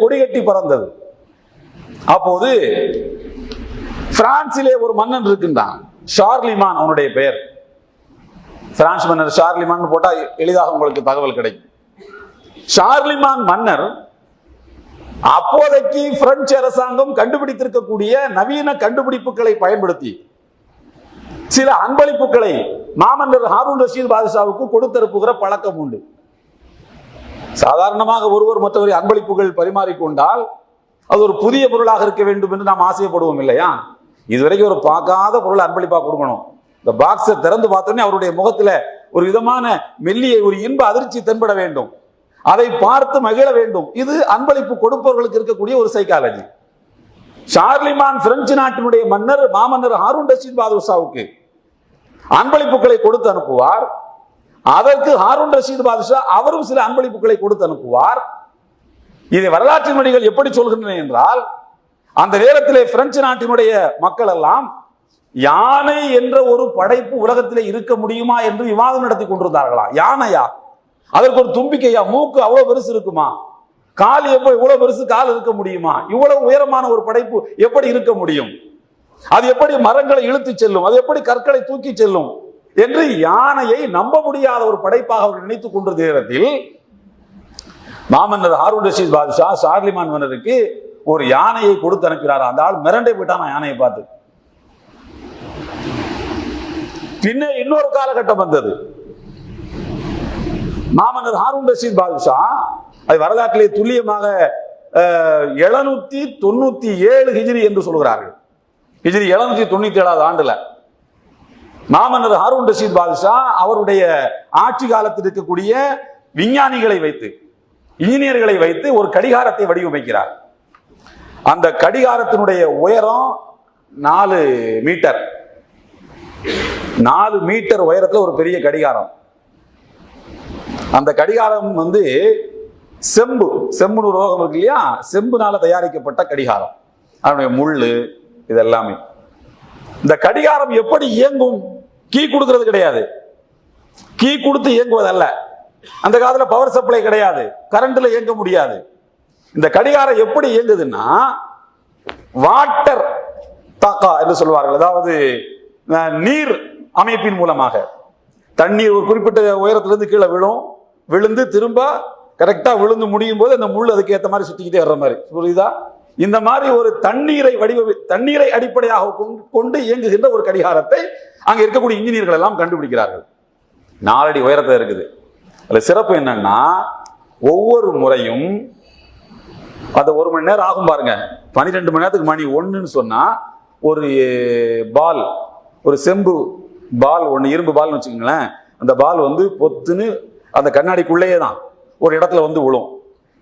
கொடிகட்டி பறந்தது. அப்போது பிரான்சிலே ஒரு மன்னன் இருக்கின்றான், ஷார்லிமான் அவனுடைய பெயர். பிரான்ஸ் மன்னர் ஷார்லிமான் போட்டா எளிதாக உங்களுக்கு தகவல் கிடைக்கும். ஷார்லிமான் மன்னர் அப்போதைக்கு பிரெஞ்சு அரசாங்கம் கண்டுபிடித்திருக்கக்கூடிய நவீன கண்டுபிடிப்புகளை பயன்படுத்தி சில அன்பளிப்புகளை மாமன்னர் ஹாரூன் ரஷீத் பாதுஷாவுக்கு கொடுத்தனுப்புகிற பழக்கம் உண்டு. சாதாரணமாக ஒருவர் மற்றவரை அன்பளிப்புகள் பரிமாறிக்கொண்டால் அது ஒரு புதிய பொருளாக இருக்க வேண்டும் என்று நாம் ஆசைப்படுவோம் இல்லையா? இதுவரைக்கும் ஒரு பார்க்காத பொருள் அன்பளிப்பா கொடுக்கணும். இந்த பாக்ஸை திறந்து பார்த்தோன்னே அவருடைய முகத்துல ஒரு விதமான மெல்லிய ஒரு இன்ப அதிர்ச்சி தென்பட வேண்டும், அதை பார்த்து மகிழ வேண்டும். இது அன்பளிப்பு கொடுப்பவர்களுக்கு இருக்கக்கூடிய ஒரு சைக்காலஜி. ஷார்லிமான் பிரெஞ்சு நாட்டினுடைய மன்னர் மாமன்னர் ஹாரூன் ரஷீத் பாதுஷாவுக்கு அன்பளிப்புகளை கொடுத்து அனுப்புவார். அதற்கு ஹாரூன் ரஷீத் பாதுஷா அவரும் சில அன்பளிப்புகளை கொடுத்து அனுப்புவார். இதை வரலாற்று மொழிகள் எப்படி சொல்கின்றன என்றால், அந்த நேரத்திலே பிரெஞ்சு நாட்டினுடைய மக்கள் எல்லாம் யானை என்ற ஒரு படைப்பு உலகத்திலே இருக்க முடியுமா என்று விவாதம் நடத்தி கொண்டிருந்தார்களா? யானையா? அதற்கு ஒரு தும்பிக்கையா? மூக்கு அவ்வளவு பெருசு இருக்குமா? கால் எப்படி இவ்வளவு பெருசு கால் இருக்க முடியுமா? இவ்வளவு உயரமான ஒரு படைப்பு எப்படி இருக்க முடியும்? அது எப்படி மரங்களை இழுத்து செல்லும்? அது எப்படி கற்களை தூக்கி செல்லும் என்று யானையை நம்ப முடியாத ஒரு படைப்பாக அவர்கள் நினைத்துக் கொண்டிருந்த நேரத்தில் மாமன்னர் ஹாரூன் ரஷீத் பாதுஷா ஷார்லிமான் மன்னருக்கு ஒரு யானையை கொடுத்து அனுப்பினார். அந்த ஆள் மிரண்டே போயிட்டான் யானையை பார்த்து. பின்ன இன்னொரு காலகட்டம் வந்தது. மாமன்னர் ஹாரூன் ரஷீத் பாதுஷா, அது வரலாற்றிலே துல்லியமாக 797 ஹிஜ்ரி என்று சொல்கிறார்கள். ஹிஜ்ரி 797 ஆண்டுல மாமன்னர் ஹாரூன் ரஷீத் பாதுஷா அவருடைய ஆட்சி காலத்தில் இருக்கக்கூடிய விஞ்ஞானிகளை வைத்து, இன்ஜினியர்களை வைத்து ஒரு கடிகாரத்தை வடிவமைக்கிறார். அந்த கடிகாரத்தினுடைய உயரம் 4 மீட்டர். 4 மீட்டர் உயரத்தில் ஒரு பெரிய கடிகாரம். அந்த கடிகாரம் செம்பு ரோகம் இருக்கு இல்லையா, செம்புனால தயாரிக்கப்பட்ட கடிகாரம். அதனுடைய முள்ளு இதெல்லாமே. இந்த கடிகாரம் எப்படி இயங்கும்? கீ கொடுக்கிறது கிடையாது, கீ கொடுத்து இயங்குவதல்ல. அந்த காலத்துல பவர் சப்ளை கிடையாது, கரண்ட்ல இயங்க முடியாது. இந்த கடிகாரம் எப்படி இயங்குதுன்னா வாட்டர் தாக்கா என்று சொல்வார்கள், அதாவது நீர் அமைப்பின் மூலமாக. தண்ணீர் ஒரு குறிப்பிட்ட உயரத்திலிருந்து கீழே விழுந்து திரும்ப கரெக்டா விழுந்து முடியும் போது அந்த முள் அதுக்கு ஏற்ற மாதிரி சுத்திக்கிட்டே வர்ற மாதிரி, புரியுதா? இந்த மாதிரி ஒரு தண்ணீரை அடிப்படையாக கொண்டு இயங்குகின்ற ஒரு கடிகாரத்தை அங்க இருக்கக்கூடிய இன்ஜினியர்கள் எல்லாம் கண்டுபிடிக்கிறார்கள். 4 அடி உயரத்தை இருக்குது. அதுல சிறப்பு என்னன்னா, ஒவ்வொரு முறையும் அந்த 1 மணி நேரம் ஆகும் பாருங்க, 12 மணி நேரத்துக்கு மணி 1ன்னு சொன்னா ஒரு பால், ஒரு செம்பு பால் ஒன்று, இரும்பு பால்னு வச்சுக்கோங்களேன், அந்த பால் பொத்துன்னு அந்த கண்ணாடிக்குள்ளேயே தான் ஒரு இடத்துல விழும்.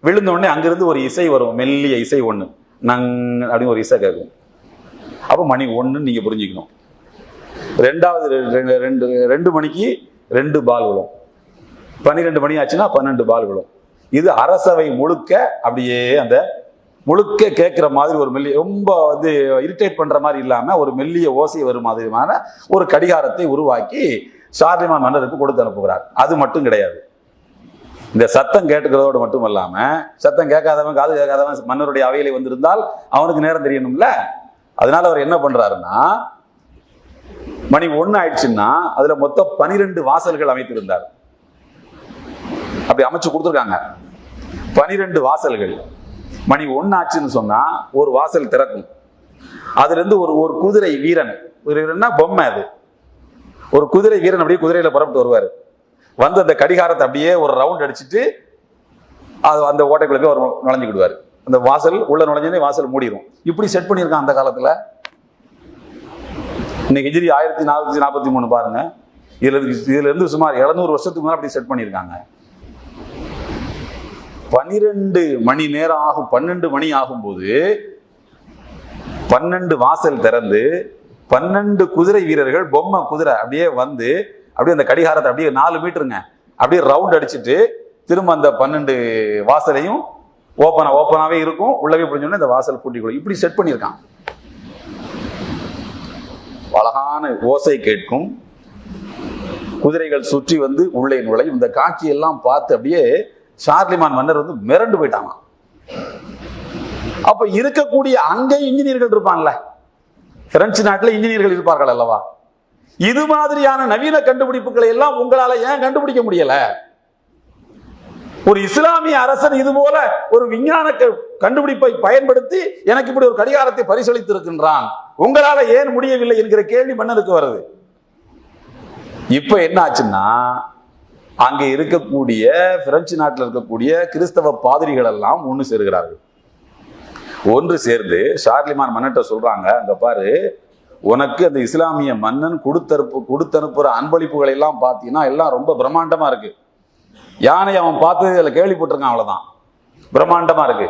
விழுந்த உடனே அங்கிருந்து ஒரு இசை வரும், மெல்லிய இசை ஒன்று, நங் அப்படின்னு ஒரு இசை கேட்கும். அப்போ மணி 1 நீங்க புரிஞ்சுக்கணும். 2 மணிக்கு 2 பால் விழும். 12 மணி ஆச்சுன்னா 12 பால் விழும். இது அரசவை முழுக்க அப்படியே அந்த முழுக்க கேட்கிற மாதிரி ஒரு மெல்லிய, ரொம்ப இரிட்டேட் பண்ற மாதிரி இல்லாம ஒரு மெல்லிய ஓசை வரும் மாதிரியான ஒரு கடிகாரத்தை உருவாக்கி ஷார்லிமான் மன்னருக்கு கொடுத்து அனுப்புகிறார். அது மட்டும் கிடையாது, இந்த சத்தம் கேட்டுக்கிறதோடு மட்டும் இல்லாம, சத்தம் கேட்காதவன், காது கேட்காதவன் மன்னருடைய அவையில வந்திருந்தால் அவனுக்கு நேரம் தெரியணும்ல. அதனால அவர் என்ன பண்றாருன்னா, மணி 1 ஆயிடுச்சுன்னா அதுல மொத்தம் 12 வாசல்கள் அமைத்திருந்தார். அப்படி அமைச்சு கொடுத்துருக்காங்க. 12 வாசல்கள். மணி 1 ஆச்சுன்னு சொன்னா ஒரு வாசல் திறக்கும். அதுல இருந்து ஒரு குதிரை வீரன், பொம்மை, அது ஒரு குதிரை வீரன் அப்படியே குதிரையில புறப்பட்டு வருவாரு. அந்த கடிகாரத்தை அப்படியே ஒரு ரவுண்ட் அடிச்சுட்டு அது அந்த ஓட்டைக்குள்ள போய் நுழைஞ்சுக்கிடுவாரு. அந்த வாசல் உள்ள நுழைஞ்சே வாசல் மூடிடும். இப்படி செட் பண்ணியிருக்கான் அந்த காலத்துல. இன்னைக்கு ஹிஜ்ரி 1443 பாருங்க. இதுல இருந்து சுமார் 700 வருஷத்துக்கு முன்னாடி அப்படி செட் பண்ணியிருக்காங்க. 12 மணி நேரம் ஆகும். 12 மணி ஆகும்போது 12 வாசல் திறந்து 12 குதிரை வீரர்கள், பொம்மை குதிரை அப்படியே அப்படியே அந்த கடிகாரத்தை அப்படியே 4 மீட்டருங்க அப்படியே ரவுண்ட் அடிச்சுட்டு திரும்ப அந்த 12 வாசலையும் ஓப்பனாவே இருக்கும். உள்ளவே புரிஞ்சோன்னா இந்த வாசல் பூட்டிக்கொள்ளும். இப்படி செட் பண்ணியிருக்கான். அழகான ஓசை கேட்கும், குதிரைகள் சுற்றி உள்ளே நுழையும். இந்த காட்சியெல்லாம் பார்த்து அப்படியே ஷார்லிமான் மன்னர் மிரண்டு போயிட்டாங்க. அப்ப இருக்கக்கூடிய அங்கே இன்ஜினியர்கள் இருப்பாங்கல்ல, பிரெஞ்சு நாட்டில் இன்ஜினியர்கள் இருப்பார்கள் அல்லவா? இது மாதிரியான நவீன கண்டுபிடிப்புகளை எல்லாம் உங்களால ஏன் கண்டுபிடிக்க முடியல? ஒரு இஸ்லாமிய அரசன் இது போல ஒரு விஞ்ஞான கண்டுபிடிப்பை பயன்படுத்தி எனக்கு இப்படி ஒரு கடிகாரத்தை பரிசளித்து இருக்கின்றான், உங்களால ஏன் முடியவில்லை என்கிற கேள்வி மன்னருக்கு வருது. இப்ப என்ன ஆச்சுன்னா, அங்கே இருக்கக்கூடிய பிரெஞ்சு நாட்டில் இருக்கக்கூடிய கிறிஸ்தவ பாதிரிகள் எல்லாம் ஒன்று சேருகிறார்கள். ஒன்று சேர்ந்து ஷார்லிமான் மன்னன்ட்ட சொல்றாங்க, அங்க பாரு, உனக்கு அந்த இஸ்லாமிய மன்னன் கொடுத்தனுப்புற அன்பளிப்புகளை எல்லாம் பார்த்தீங்கன்னா எல்லாம் ரொம்ப பிரம்மாண்டமா இருக்கு. யானை அவன் பார்த்து அதில் கேள்விப்பட்டிருக்கான், அவ்வளவுதான், பிரம்மாண்டமா இருக்கு.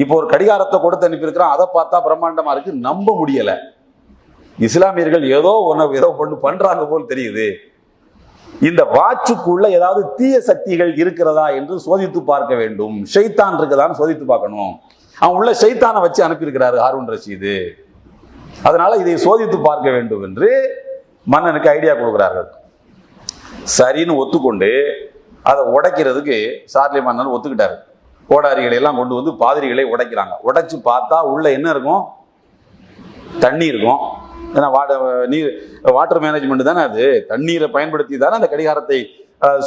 இப்போ ஒரு கடிகாரத்தை கொடுத்து அனுப்பியிருக்கிறான், அதை பார்த்தா பிரம்மாண்டமா இருக்கு, நம்ப முடியல. இஸ்லாமியர்கள் ஏதோ ஒன்று பண்றாங்க போல் தெரியுது. இந்த வாட்சுக்குள்ள ஏதாவது தீய சக்திகள் இருக்கிறதா என்று சோதித்து பார்க்க வேண்டும். ஷைத்தான் இருக்குதான்னு சோதித்து பார்க்கணும். அவன் உள்ள ஷைத்தானை வச்சு அனுப்பியிருக்கிறாரு ஹாரூன் ரஷீது. அதனால இதை சோதித்து பார்க்க வேண்டும் என்று மன்னனுக்கு ஐடியா கொடுக்கிறார்கள். சரின்னு ஒத்துக்கொண்டு அதை உடைக்கிறதுக்கு சார்லி மன்னர் ஒத்துக்கிட்டாரு. கோடாரிகளை எல்லாம் கொண்டு வந்து பாதிரிகளை உடைக்கிறாங்க. உடைச்சு பார்த்தா உள்ள என்ன இருக்கும்? தண்ணி இருக்கும். ஏன்னா வாட்டர் மேனேஜ்மெண்ட் தானே, அது தண்ணீரை பயன்படுத்தி தானே அந்த கடிகாரத்தை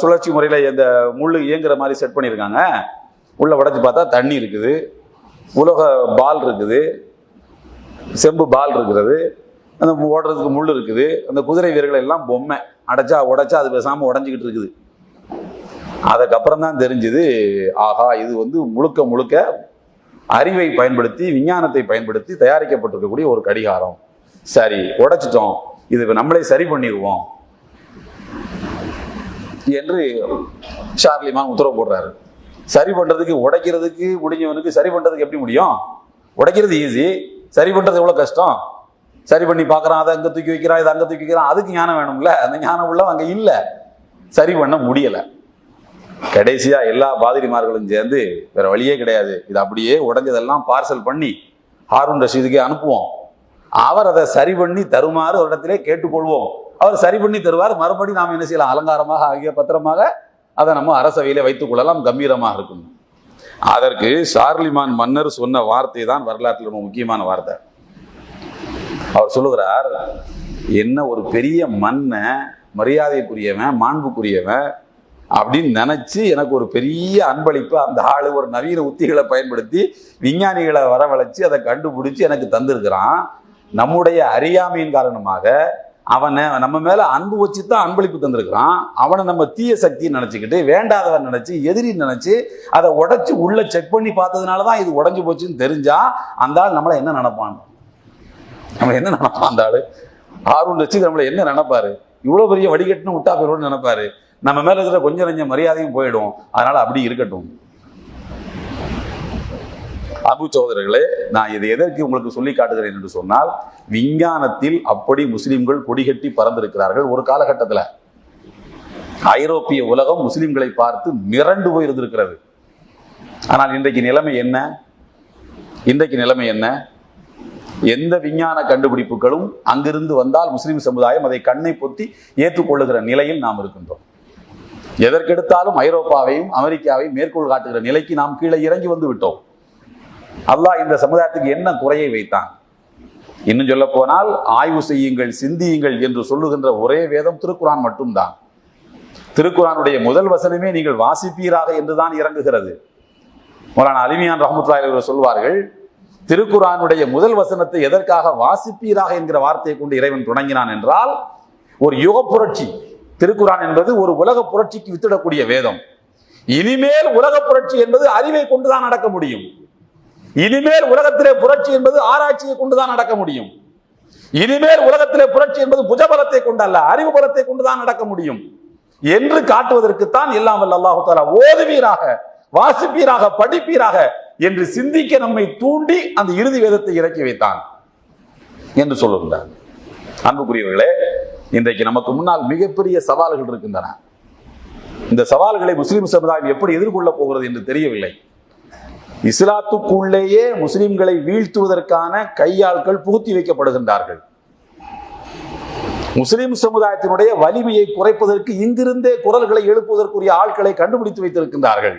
சுழற்சி முறையில் இந்த முள்ளு இயங்குற மாதிரி செட் பண்ணியிருக்காங்க. உள்ள உடைச்சு பார்த்தா தண்ணி இருக்குது, உலோக பால் இருக்குது, செம்பு பால் இருக்கிறது, அந்த ஓடுறதுக்கு முள் இருக்குது, அந்த குதிரை வீரர்கள் எல்லாம் பொம்மை உடைச்சா அது பேசாமல் உடஞ்சிக்கிட்டு இருக்குது. அதுக்கப்புறம் தான் தெரிஞ்சுது, ஆஹா, இது வந்து முழுக்க முழுக்க அறிவை பயன்படுத்தி விஞ்ஞானத்தை பயன்படுத்தி தயாரிக்கப்பட்டிருக்கக்கூடிய ஒரு கடிகாரம். சரி, உடைச்சிட்டோம், இது நம்மளே சரி பண்ணிடுவோம் என்று ஷார்லிமான் உத்தரவு போடுறாரு. சரி பண்றதுக்கு, உடைக்கிறதுக்கு முடிஞ்சவனுக்கு சரி பண்றதுக்கு எப்படி முடியும்? உடைக்கிறது ஈஸி, சரி பண்றது எவ்வளவு கஷ்டம். சரி பண்ணி பார்க்கறான், அதை அங்க தூக்கி வைக்கிறான், இதை அங்க தூக்கி வைக்கிறான், அதுக்கு ஞானம் வேணும்ல. அந்த ஞானம் உள்ள அங்க இல்ல, சரி பண்ண முடியல. கடைசியா எல்லா பாதிரிமார்களும் சேர்ந்து வேற வழியே கிடையாது, இது அப்படியே உடைஞ்சதெல்லாம் பார்சல் பண்ணி ஹாரூன் ரஷீதுக்கே அனுப்புவோம், அவர் அதை சரி பண்ணி தருமாறு ஒரு இடத்திலே கேட்டுக்கொள்வோம், அவர் சரி பண்ணி தருவார், மறுபடியும் நாம் என்ன செய்யலாம், அலங்காரமாக ஆகிய பத்திரமாக அதை நம்ம அரசவையில வைத்துக் கொள்ளலாம், கம்பீரமாக இருக்கும். அதற்கு ஷார்லிமான் மன்னர் சொன்ன வார்த்தை தான் வரலாற்றில் ரொம்ப முக்கியமான வார்த்தை. அவர் சொல்லுகிறார், என்ன ஒரு பெரிய மன்ன மரியாதைக்குரியவன் மாண்புக்குரியவன் அப்படின்னு நினைச்சு எனக்கு ஒரு பெரிய அன்பளிப்பு அந்த ஆளு ஒரு நவீன உத்திகளை பயன்படுத்தி விஞ்ஞானிகளை வரவழைச்சு அதை கண்டுபிடிச்சு எனக்கு தந்திருக்கிறான். நம்முடைய அறியாமையின் காரணமாக அவனை நம்ம மேல அன்பு வச்சு தான் அன்பளிப்பு தந்திருக்கிறான். அவனை நம்ம தீய சக்தியை நினைச்சுக்கிட்டு, வேண்டாதவன் நினைச்சு, எதிரி நினைச்சு அதை உடைச்சு உள்ள செக் பண்ணி பார்த்ததுனாலதான் இது உடைஞ்சு போச்சுன்னு தெரிஞ்சா அந்த ஆள் நம்மளை என்ன நினைப்பான்? நம்ம என்ன நினைப்பான்? அந்த ஆளு ஹாரூன் ரஷீத் நம்மளை என்ன நினைப்பாரு? இவ்வளவு பெரிய வடிகட்டுன்னு விட்டா போயிடும்னு நினைப்பாரு. நம்ம மேல இருக்கிற கொஞ்சம் நெஞ்ச மரியாதையும் போயிடும். அதனால அப்படி இருக்கட்டும். அபு சகோதரர்களே, நான் இதை எதற்கு உங்களுக்கு சொல்லி காட்டுகிறேன் என்று சொன்னால், விஞ்ஞானத்தில் அப்படி முஸ்லிம்கள் கொடிகட்டி பறந்திருக்கிறார்கள். ஒரு காலகட்டத்தில் ஐரோப்பிய உலகம் முஸ்லிம்களை பார்த்து மிரண்டு போயிருந்திருக்கிறது. ஆனால் இன்றைக்கு நிலைமை என்ன? எந்த விஞ்ஞான கண்டுபிடிப்புகளும் அங்கிருந்து வந்தால் முஸ்லிம் சமுதாயம் அதை கண்ணை பொத்தி ஏற்றுக்கொள்ளுகிற நிலையில் நாம் இருக்கின்றோம். எதற்கெடுத்தாலும் ஐரோப்பாவையும் அமெரிக்காவையும் மேற்கோள் காட்டுகிற நிலைக்கு நாம் கீழே இறங்கி வந்து விட்டோம். அல்லாஹ் இந்த சமுதாயத்துக்கு என்ன குறையை வைத்தான்? இன்னும் சொல்ல போனால், ஆய்வு செய்யுங்கள், சிந்தியுங்கள் என்று சொல்லுகின்ற ஒரே வேதம் திருக்குரான் மட்டும்தான். திருக்குரானுடைய முதல் வசனமே நீங்கள் வாசிப்பீராக என்றுதான் இறங்குகிறது. மௌலானா அலிமியான் ரஹ்மத்துல்லாஹி அலைஹி சொல்வார்கள், திருக்குரானுடைய முதல் வசனத்தை எதற்காக வாசிப்பீராக என்கிற வார்த்தையை கொண்டு இறைவன் தொடங்கினான் என்றால், ஒரு யுக புரட்சி. திருக்குரான் என்பது ஒரு உலக புரட்சிக்கு வித்திடக்கூடிய வேதம். இனிமேல் உலக புரட்சி என்பது அறிவை கொண்டுதான் நடக்க முடியும். இனிமேல் உலகத்திலே புரட்சி என்பது ஆராய்ச்சியை கொண்டுதான் நடக்க முடியும். இனிமேல் உலகத்திலே புரட்சி என்பது புஜபலத்தை கொண்டல்ல, அறிவு பலத்தை கொண்டுதான் நடக்க முடியும் என்று காட்டுவதற்குத்தான் எல்லாம் வல்ல அல்லாஹ் தஆலா ஓதுவீராக, வாசிப்பீராக, படிப்பீராக என்று சிந்திக்க நம்மை தூண்டி அந்த இறுதி வேதத்தை இறக்கி வைத்தான் என்று சொல்லுகிறார். அன்புக்குரியவர்களே, இன்றைக்கு நமக்கு முன்னால் மிகப்பெரிய சவால்கள் இருக்கின்றன. இந்த சவால்களை முஸ்லிம் சமுதாயம் எப்படி எதிர்கொள்ள போகிறது என்று தெரியவில்லை. இஸ்லாத்துக்குள்ளேயே முஸ்லிம்களை வீழ்த்துவதற்கான கையாள்கள் புகுத்தி வைக்கப்படுகின்றார்கள். முஸ்லிம் சமுதாயத்தினுடைய வலிமையை குறைப்பதற்கு இங்கிருந்தே குரல்களை எழுப்புவதற்குரிய ஆட்களை கண்டுபிடித்து வைத்திருக்கின்றார்கள்.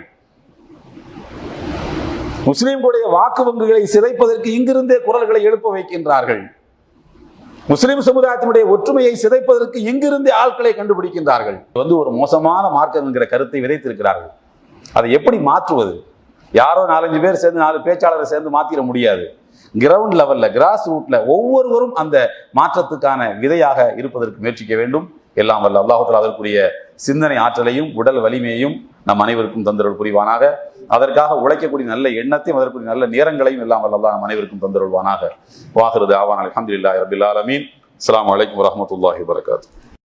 முஸ்லிம்களுடைய வாக்கு வங்கிகளை சிதைப்பதற்கு இங்கிருந்தே குரல்களை எழுப்ப வைக்கின்றார்கள். முஸ்லிம் சமுதாயத்தினுடைய ஒற்றுமையை சிதைப்பதற்கு இங்கிருந்தே ஆட்களை கண்டுபிடிக்கின்றார்கள். ஒரு மோசமான மார்க்கம் என்கிற கருத்தை விதைத்திருக்கிறார்கள். அதை எப்படி மாற்றுவது? யாரோ 4-5 பேர் சேர்ந்து 4 பேச்சாளரை சேர்ந்து மாத்திர முடியாது. கிரவுண்ட் லெவல்ல, கிராஸ் ரூட்ல ஒவ்வொருவரும் அந்த மாற்றத்துக்கான விதையாக இருப்பதற்கு முயற்சிக்க வேண்டும். எல்லாம் வல்ல அல்லாஹ் தஆலா அதற்குரிய சிந்தனை ஆற்றலையும் உடல் வலிமையையும் நம் அனைவருக்கும் தந்தருள் புரிவானாக. அதற்காக உழைக்கக்கூடிய நல்ல எண்ணத்தையும் அதற்குரிய நல்ல நேரங்களையும் எல்லாம் வல்ல அல்லாஹ் நம் அனைவருக்கும் தந்தருள்வானாக. வாஹிரு தஅவானா அல்ஹம்துலில்லாஹி ரப்பில் ஆலமீன். அஸ்ஸலாமு அலைக்கும் வரஹ்மத்துல்லாஹி வபரகாத்துஹு.